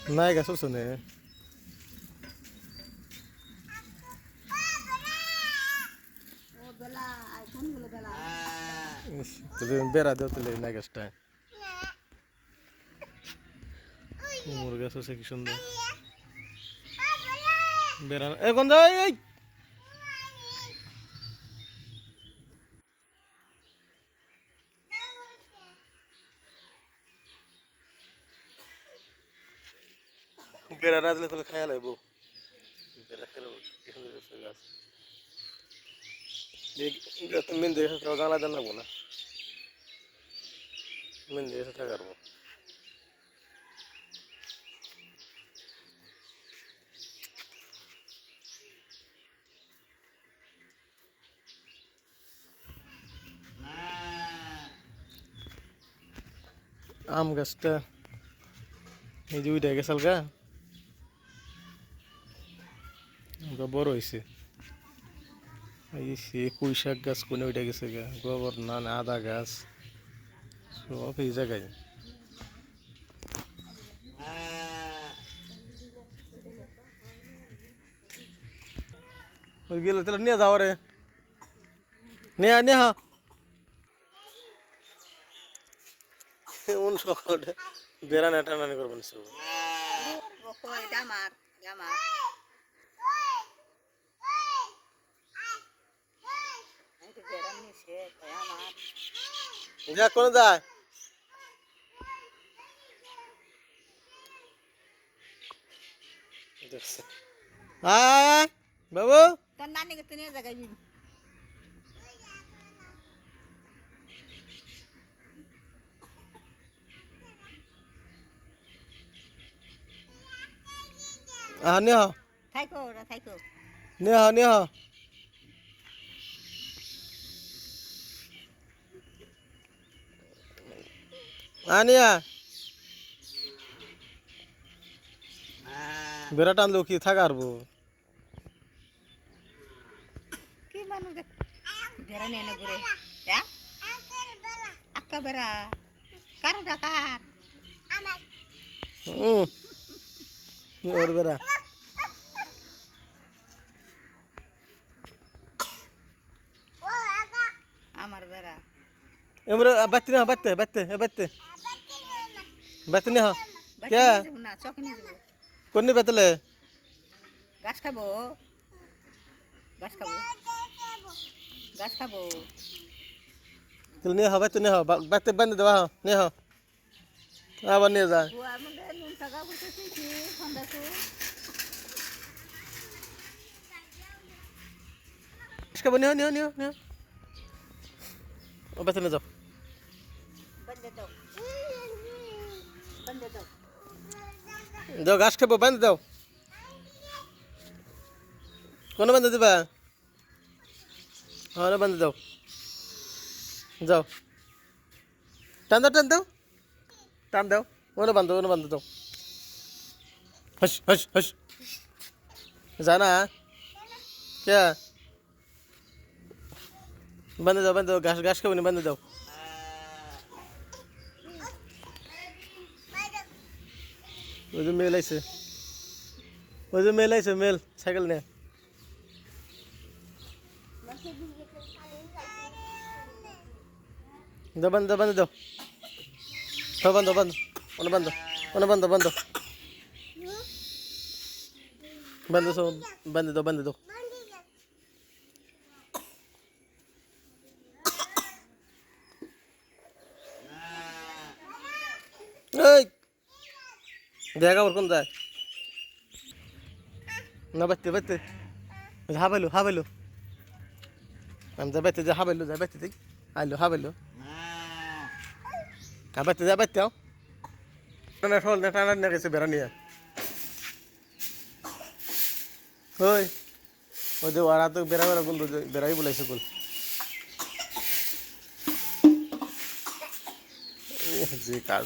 নাই গাছ শুনে বেড়া দেও তাহলে নাই গাছটা মোর গাছ আছে কি সুন্দর বেড়া এ গন্ধ এই বেড়া না দিলে তাহলে খাইয়া লাইব বেড়া খেলে কি সুন্দর গাছ মেন দেখে গালা দেন লাগবো না মেন দেখে থাকারবো আম গাছটা এই যে উইটা গেছাল গা বড় হয়েছে এই সে পুঁই শাক গাছ কোনে উইটা গেছে গা গোবর না আদা গাছ সব এই জায়গায় ওই গেলে তাহলে নিয়ে যাও রে নিয়ে নিয়ে উন সকাল বেড়ানো টানানি করবেন সব যা কোন যায় আয় বাবু তোর নানি কে নিয়ে জায়গায় নিয়ে থাইকো ওরা থাইকো নিয়ে নিয়ে বেড়া টানলো কি থাকারবো কি মানুষ বেড়া নিয়ে না ঘুরে হ্যাঁ আক্কা বেড়া কার ডাকার ওর বেড়া আমার বেড়া এমরে বাত্তি না বাত্তে বাত্তে বাত্তে বাত্তি না কে না চক নিয়ে যাবো কোন বেতলে গাছ খাবো গাছ খাবো গাছ খাবো তুই নিয়ে বাত্তে নিয়ে বাত্তে বান্ধে দেওয়া নিয়ে আবার নিয়ে যা বুয়ার মধ্যে নুন টাকা করতেছি কি সন্ধ্যাছু খাবো নিয়ে ও বেতলে যাও বন্ধে দাও বন্ধে দাও যাও ঘাস খাবো বান্ধে দাও কোন বান্ধে দিবা হ্যাঁ বান্ধে দাও যাও টান দাও ওনে বান্ধে দাও হস জানা কে বান্ধে দাও ঘাস খাবো না বান্ধে দাও ওই যে মেল আইছে মেল সাইকেল নিয়ে দাও বান্ধে দাও বন্ধ দাও এই দেখা ওর কোন যায় না বাচ্তে হাবাইলো আমি যা বাইতে যা হাবাইলো যা বাইতে আইলো হাবাইলো বাইতে যা বাইতে ফল টানা নিয়ে গেছে বেড়া নিয়ে ওই ওই যে ওরা তো বেড়া বন্ধু বেড়াই বলাইছে বল যে কাজ